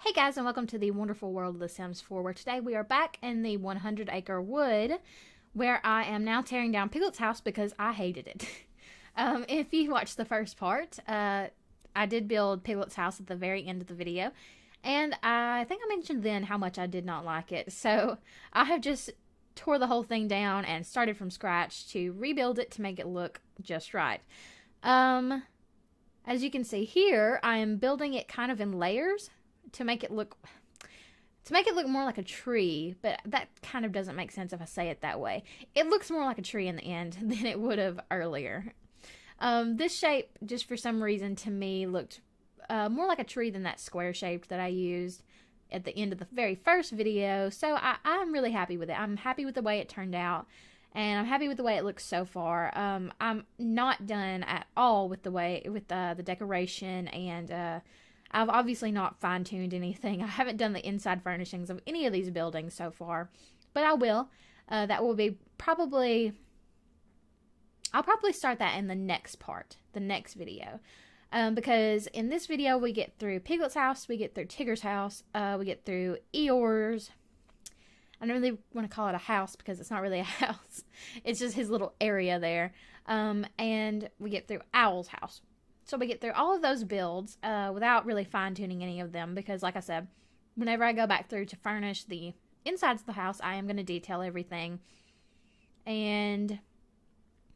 Hey guys, and welcome to the wonderful world of The Sims 4, where today we are back in the 100 acre wood, where I am now tearing down Piglet's house because I hated it. If you watched the first part, I did build Piglet's house at the very end of the video, and I think I mentioned then how much I did not like it, so I have just tore the whole thing down and started from scratch to rebuild it to make it look just right. As you can see here, I am building it kind of in layers to make it look more like a tree, but that kind of doesn't make sense if I say it that way. It looks more like a tree in the end than it would have earlier. This shape, just for some reason, to me looked more like a tree than that square shape that I used at the end of the very first video, so I'm really happy with it. I'm happy with the way it turned out, and I'm happy with the way it looks so far. I'm not done at all with the decoration, and I've obviously not fine-tuned anything. I haven't done the inside furnishings of any of these buildings so far, but I will. That will be I'll probably start that in the next part, the next video. Because in this video we get through Piglet's house, we get through Tigger's house, we get through Eeyore's. I don't really want to call it a house because it's not really a house. It's just his little area there. And we get through Owl's house. So we get through all of those builds without really fine-tuning any of them because, like I said, whenever I go back through to furnish the insides of the house, I am going to detail everything and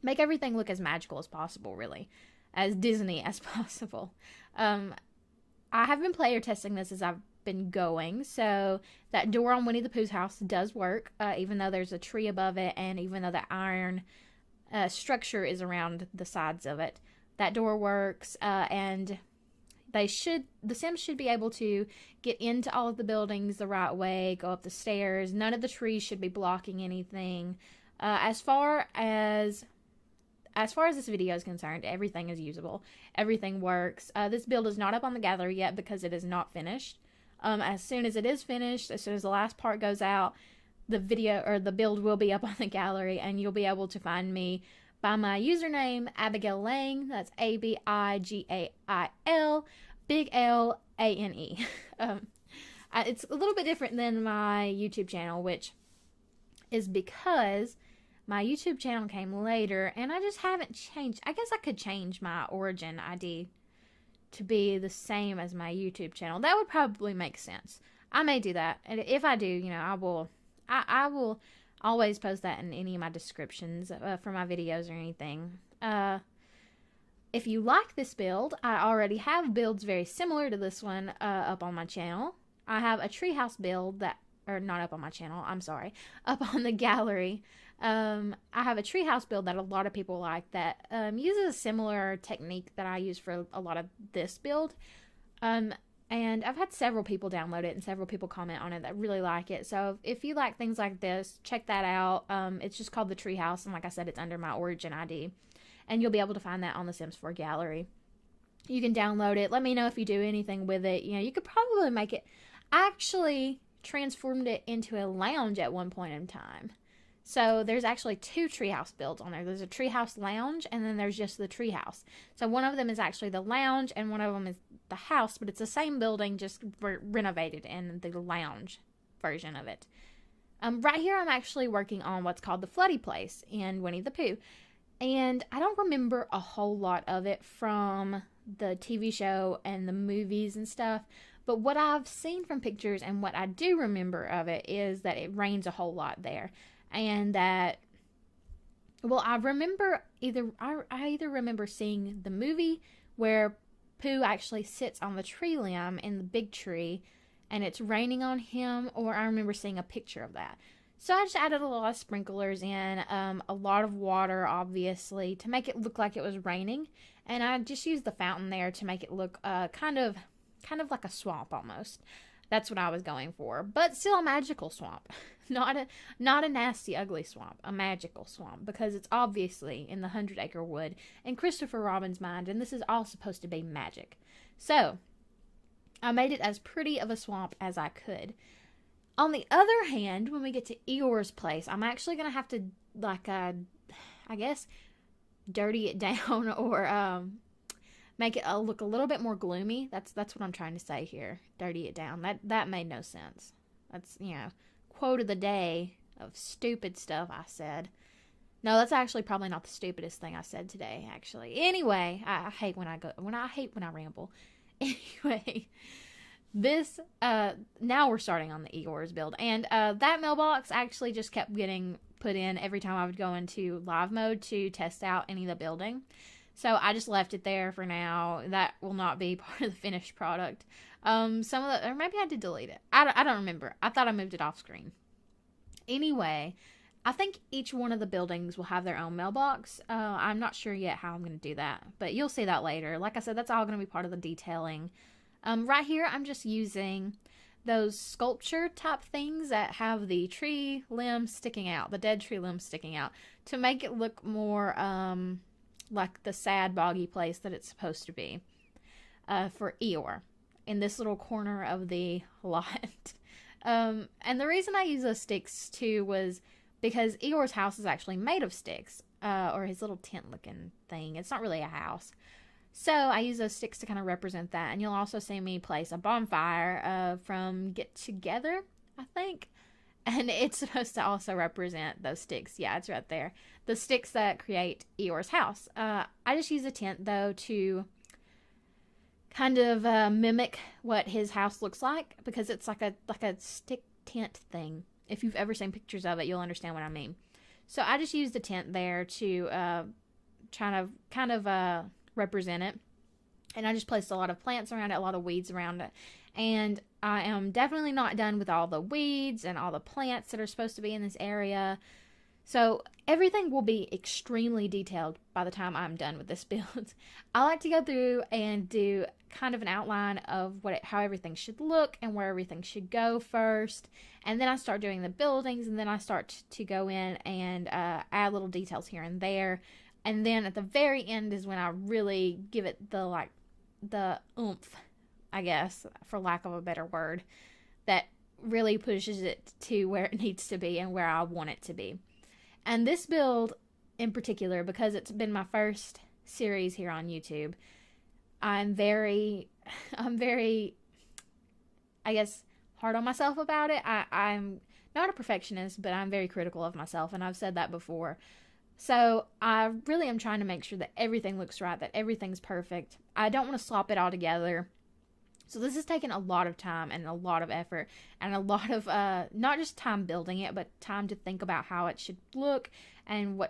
make everything look as magical as possible, really, as Disney as possible. I have been player testing this as I've been going, so that door on Winnie the Pooh's house does work, even though there's a tree above it and even though the iron structure is around the sides of it. That door works, and the Sims should be able to get into all of the buildings the right way, go up the stairs. None of the trees should be blocking anything. As far as this video is concerned, everything is usable. Everything works. This build is not up on the gallery yet because it is not finished. As soon as it is finished, as soon as the last part goes out, the build will be up on the gallery, and you'll be able to find me by my username, Abigail Lane. That's Abigail, big Lane. It's a little bit different than my YouTube channel, which is because my YouTube channel came later, and I just haven't changed. I guess I could change my origin ID to be the same as my YouTube channel. That would probably make sense. I may do that, and if I do, I will always post that in any of my descriptions for my videos or anything. If you like this build, I already have builds very similar to this one up on my channel. I have a treehouse build not up on my channel, I'm sorry, up on the gallery. I have a treehouse build that a lot of people like that uses a similar technique that I use for a lot of this build. And I've had several people download it and several people comment on it that really like it. So if you like things like this, check that out. It's just called the Treehouse, and like I said, it's under my Origin ID. And you'll be able to find that on the Sims 4 gallery. You can download it. Let me know if you do anything with it. You could probably make it. I actually transformed it into a lounge at one point in time. So there's actually two treehouse builds on there. There's a treehouse lounge, and then there's just the treehouse. So one of them is actually the lounge, and one of them is the house, but it's the same building, just renovated in the lounge version of it. Right here, I'm actually working on what's called the Floody Place in Winnie the Pooh, and I don't remember a whole lot of it from the TV show and the movies and stuff. But what I've seen from pictures and what I do remember of it is that it rains a whole lot there. And that, well, I either remember seeing the movie where Pooh actually sits on the tree limb in the big tree and it's raining on him, or I remember seeing a picture of that. So I just added a lot of sprinklers in, a lot of water, obviously, to make it look like it was raining. And I just used the fountain there to make it look kind of like a swamp almost. That's what I was going for, but still a magical swamp, not a nasty, ugly swamp, a magical swamp, because it's obviously in the 100 acre wood in Christopher Robin's mind, and this is all supposed to be magic. So I made it as pretty of a swamp as I could. On the other hand, when we get to Eeyore's place, I'm actually gonna have to I guess dirty it down or make it look a little bit more gloomy. That's what I'm trying to say here. Dirty it down. That made no sense. That's, quote of the day of stupid stuff I said. No, that's actually probably not the stupidest thing I said today, actually. Anyway, I hate when I ramble. Anyway, this, now we're starting on the Eeyore's build. And that mailbox actually just kept getting put in every time I would go into live mode to test out any of the building. So I just left it there for now. That will not be part of the finished product. Or maybe I did delete it. I don't remember. I thought I moved it off screen. Anyway, I think each one of the buildings will have their own mailbox. I'm not sure yet how I'm going to do that, but you'll see that later. Like I said, that's all going to be part of the detailing. Right here, I'm just using those sculpture type things that have the tree limbs sticking out, the dead tree limbs sticking out, to make it look more like the sad, boggy place that it's supposed to be for Eeyore in this little corner of the lot. And the reason I use those sticks too was because Eeyore's house is actually made of sticks, or his little tent looking thing. It's not really a house. So I use those sticks to kind of represent that. And you'll also see me place a bonfire from Get Together, I think. And it's supposed to also represent those sticks. Yeah, it's right there. The sticks that create Eeyore's house. I just use a tent, though, to kind of mimic what his house looks like. Because it's like a stick tent thing. If you've ever seen pictures of it, you'll understand what I mean. So I just used the tent there to kind of represent it. And I just placed a lot of plants around it, a lot of weeds around it. And I am definitely not done with all the weeds and all the plants that are supposed to be in this area. So everything will be extremely detailed by the time I'm done with this build. I like to go through and do kind of an outline of how everything should look and where everything should go first. And then I start doing the buildings, and then I start to go in and add little details here and there. And then at the very end is when I really give it the oomph, I guess, for lack of a better word, that really pushes it to where it needs to be and where I want it to be. And this build in particular, because it's been my first series here on YouTube, I'm very, I guess, hard on myself about it. I'm not a perfectionist, but I'm very critical of myself, and I've said that before. So I really am trying to make sure that everything looks right, that everything's perfect. I don't want to slop it all together. So this has taken a lot of time and a lot of effort and a lot of, not just time building it, but time to think about how it should look and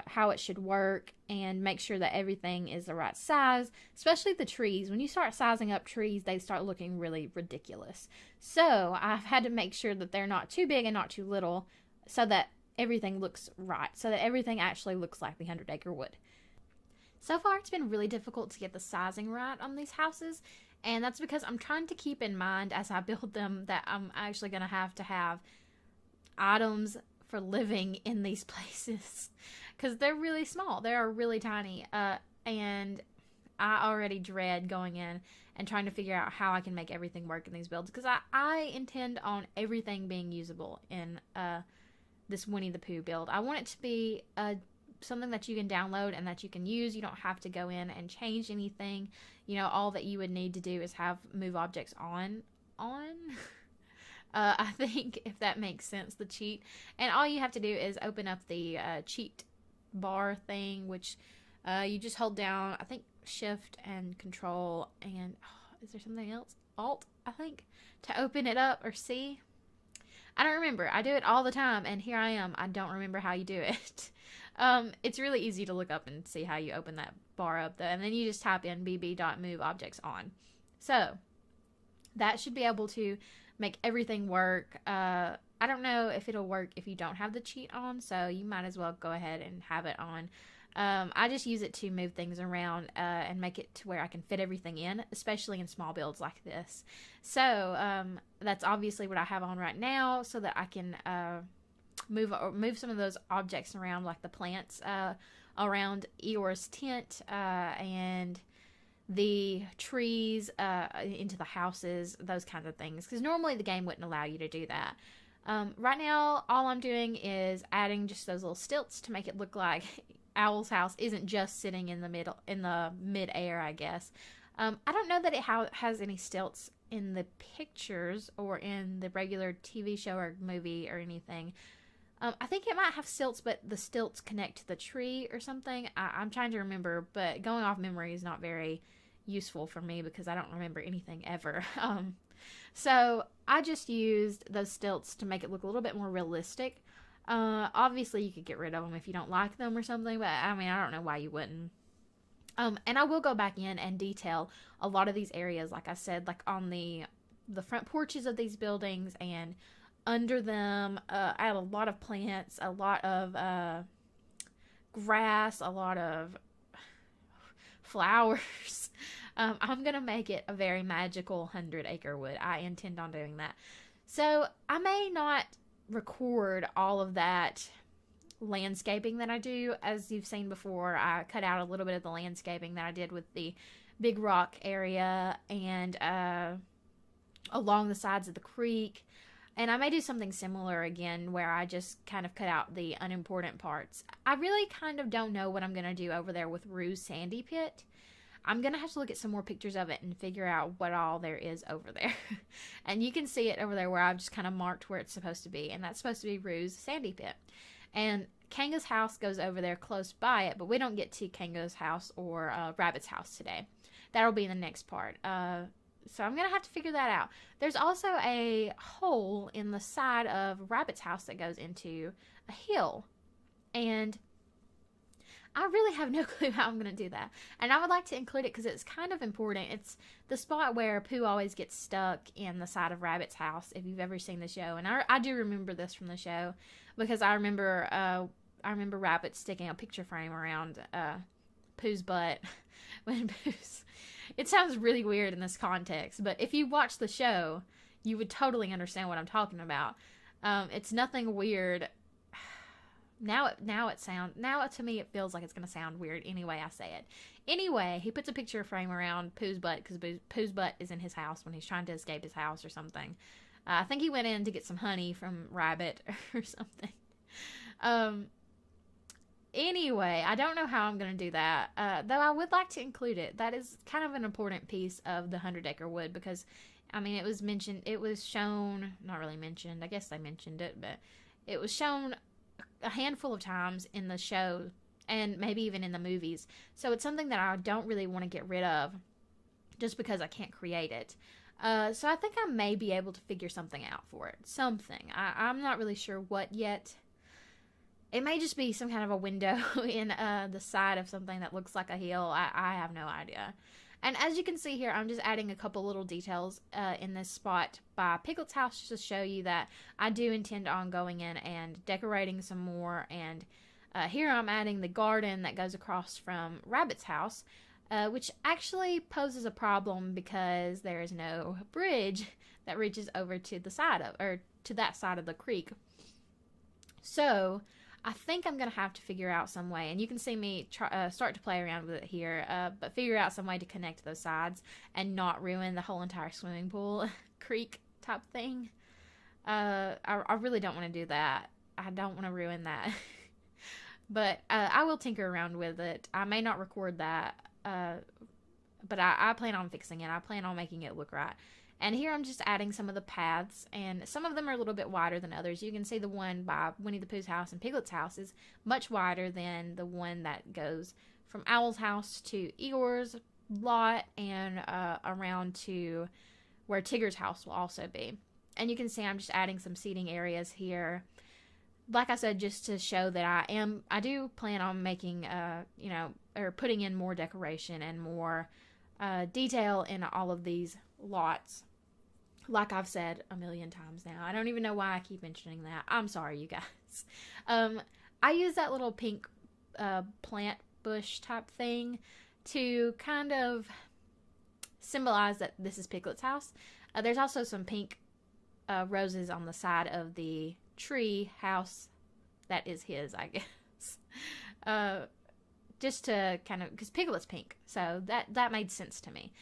how it should work, and make sure that everything is the right size, especially the trees. When you start sizing up trees, they start looking really ridiculous. So I've had to make sure that they're not too big and not too little, so that everything looks right, so that everything actually looks like the 100-acre wood. So far, it's been really difficult to get the sizing right on these houses, and that's because I'm trying to keep in mind as I build them that I'm actually going to have items for living in these places, because they're really small. They are really tiny, and I already dread going in and trying to figure out how I can make everything work in these builds, because I intend on everything being usable in this Winnie the Pooh build. I want it to be something that you can download and that you can use. You don't have to go in and change anything. All that you would need to do is have move objects on. I think, if that makes sense, the cheat. And all you have to do is open up the cheat bar thing, which you just hold down, I think, Shift and Control, and is there something else? Alt, I think, to open it up, or C. I don't remember. I do it all the time, and here I am. I don't remember how you do it. It's really easy to look up and see how you open that bar up, though, and then you just type in bb.moveObjectsOn. So that should be able to make everything work. I don't know if it'll work if you don't have the cheat on, so you might as well go ahead and have it on. I just use it to move things around and make it to where I can fit everything in, especially in small builds like this. So that's obviously what I have on right now, so that I can move some of those objects around, like the plants around Eeyore's tent and the trees into the houses, those kinds of things, because normally the game wouldn't allow you to do that. Right now, all I'm doing is adding just those little stilts to make it look like Owl's house isn't just sitting in the mid-air, I guess. I don't know that it has any stilts in the pictures or in the regular TV show or movie or anything. I think it might have stilts, but the stilts connect to the tree or something. I'm trying to remember, but going off memory is not very useful for me because I don't remember anything ever. So I just used those stilts to make it look a little bit more realistic. Obviously, you could get rid of them if you don't like them or something, but I mean, I don't know why you wouldn't. And I will go back in and detail a lot of these areas, like I said, like on the front porches of these buildings and under them. I have a lot of plants, a lot of grass, a lot of flowers. I'm going to make it a very magical 100-acre wood. I intend on doing that. So I may not record all of that landscaping that I do. As you've seen before, I cut out a little bit of the landscaping that I did with the big rock area and along the sides of the creek. And I may do something similar again where I just kind of cut out the unimportant parts. I really kind of don't know what I'm going to do over there with Rue's Sandy Pit. I'm going to have to look at some more pictures of it and figure out what all there is over there. And you can see it over there where I've just kind of marked where it's supposed to be. And that's supposed to be Rue's Sandy Pit. And Kanga's house goes over there close by it, but we don't get to Kanga's house or Rabbit's house today. That'll be in the next part. So I'm going to have to figure that out. There's also a hole in the side of Rabbit's house that goes into a hill. And I really have no clue how I'm going to do that. And I would like to include it because it's kind of important. It's the spot where Pooh always gets stuck in the side of Rabbit's house, if you've ever seen the show. And I do remember this from the show because I remember Rabbit sticking a picture frame around Pooh's butt when Pooh's... It sounds really weird in this context, but if you watch the show, you would totally understand what I'm talking about. It's nothing weird. Now to me it feels like it's going to sound weird anyway I say it. Anyway, he puts a picture frame around Pooh's butt because Pooh's butt is in his house when he's trying to escape his house or something. I think he went in to get some honey from Rabbit or something. Anyway, I don't know how I'm going to do that, though I would like to include it. That is kind of an important piece of the 100-acre wood because, I mean, it was shown, not really mentioned, I guess they mentioned it, but it was shown a handful of times in the show and maybe even in the movies. So it's something that I don't really want to get rid of just because I can't create it. So I think I may be able to figure something out for it. Something. I'm not really sure what yet. It may just be some kind of a window in the side of something that looks like a hill. I have no idea. And as you can see here, I'm just adding a couple little details in this spot by Piglet's house just to show you that I do intend on going in and decorating some more. And here I'm adding the garden that goes across from Rabbit's house, which actually poses a problem because there is no bridge that reaches over to the side of, or to that side of the creek. So I think I'm going to have to figure out some way, and you can see me start to play around with it here, but figure out some way to connect those sides and not ruin the whole entire swimming pool creek type thing. I really don't want to do that. I don't want to ruin that. But I will tinker around with it. I may not record that, but I plan on fixing it. I plan on making it look right. And here I'm just adding some of the paths, and some of them are a little bit wider than others. You can see the one by Winnie the Pooh's house and Piglet's house is much wider than the one that goes from Owl's house to Eeyore's lot and around to where Tigger's house will also be. And you can see I'm just adding some seating areas here. Like I said, just to show that I do plan on making, or putting in more decoration and more detail in all of these lots. Like I've said a million times now. I don't even know why I keep mentioning that. I'm sorry, you guys. I use that little pink plant bush type thing to kind of symbolize that this is Piglet's house. There's also some pink roses on the side of the tree house that is his, I guess. Just to kind of, because Piglet's pink, so that made sense to me.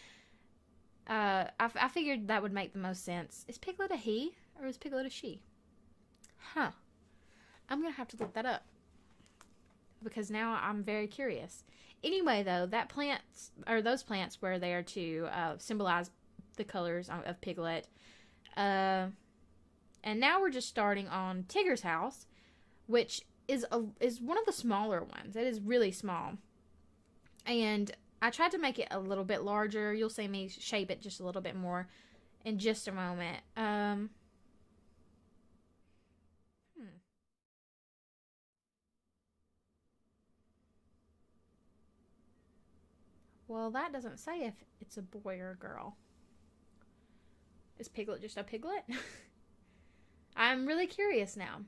I figured that would make the most sense. Is Piglet a he, or is Piglet a she? Huh. I'm gonna have to look that up. because now I'm very curious. Anyway, though, those plants were there to symbolize the colors of Piglet. And now we're just starting on Tigger's house, which is one of the smaller ones. It is really small. And I tried to make it a little bit larger. You'll see me shape it just a little bit more in just a moment. Well, that doesn't say if it's a boy or a girl. Is Piglet just a piglet? I'm really curious now.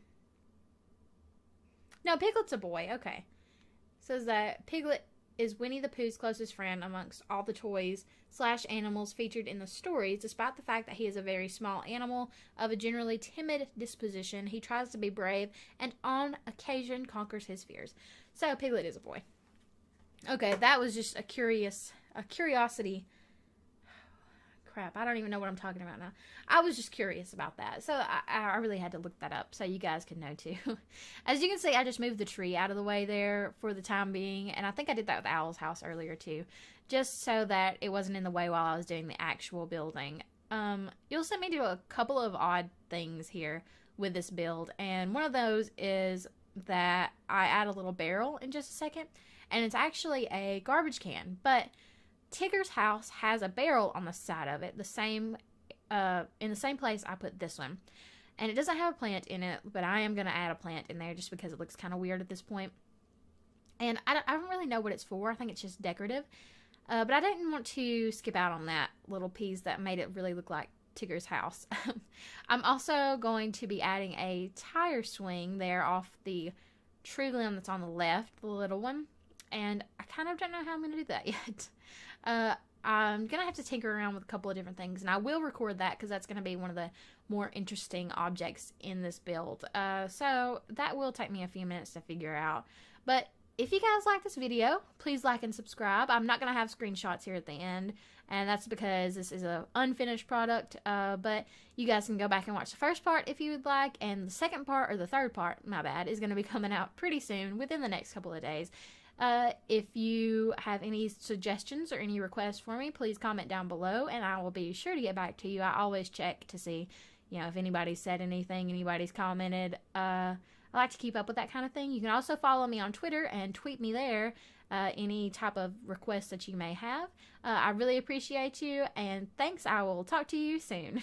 No, Piglet's a boy. Okay. It says that Piglet is Winnie the Pooh's closest friend amongst all the toys/animals featured in the stories. Despite the fact that he is a very small animal of a generally timid disposition, he tries to be brave and on occasion conquers his fears. So Piglet is a boy. Okay, that was just a curiosity. Crap, I don't even know what I'm talking about now. I was just curious about that. So I really had to look that up so you guys can know too. As you can see, I just moved the tree out of the way there for the time being. And I think I did that with Owl's house earlier too. Just so that it wasn't in the way while I was doing the actual building. You'll see me do a couple of odd things here with this build. And one of those is that I add a little barrel in just a second. And it's actually a garbage can. But Tigger's house has a barrel on the side of it, in the same place I put this one. And it doesn't have a plant in it, but I am going to add a plant in there just because it looks kind of weird at this point. And I don't really know what it's for. I think it's just decorative. But I didn't want to skip out on that little piece that made it really look like Tigger's house. I'm also going to be adding a tire swing there off the tree limb that's on the left, the little one. And I kind of don't know how I'm going to do that yet. I'm going to have to tinker around with a couple of different things. And I will record that because that's going to be one of the more interesting objects in this build. So that will take me a few minutes to figure out. But if you guys like this video, please like and subscribe. I'm not going to have screenshots here at the end. And that's because this is an unfinished product. But you guys can go back and watch the first part if you would like. And the second part, or the third part, my bad, is going to be coming out pretty soon within the next couple of days. If you have any suggestions or any requests for me, please comment down below and I will be sure to get back to you. I always check to see, if anybody's said anything, anybody's commented. I like to keep up with that kind of thing. You can also follow me on Twitter and tweet me there, any type of requests that you may have. I really appreciate you, and thanks. I will talk to you soon.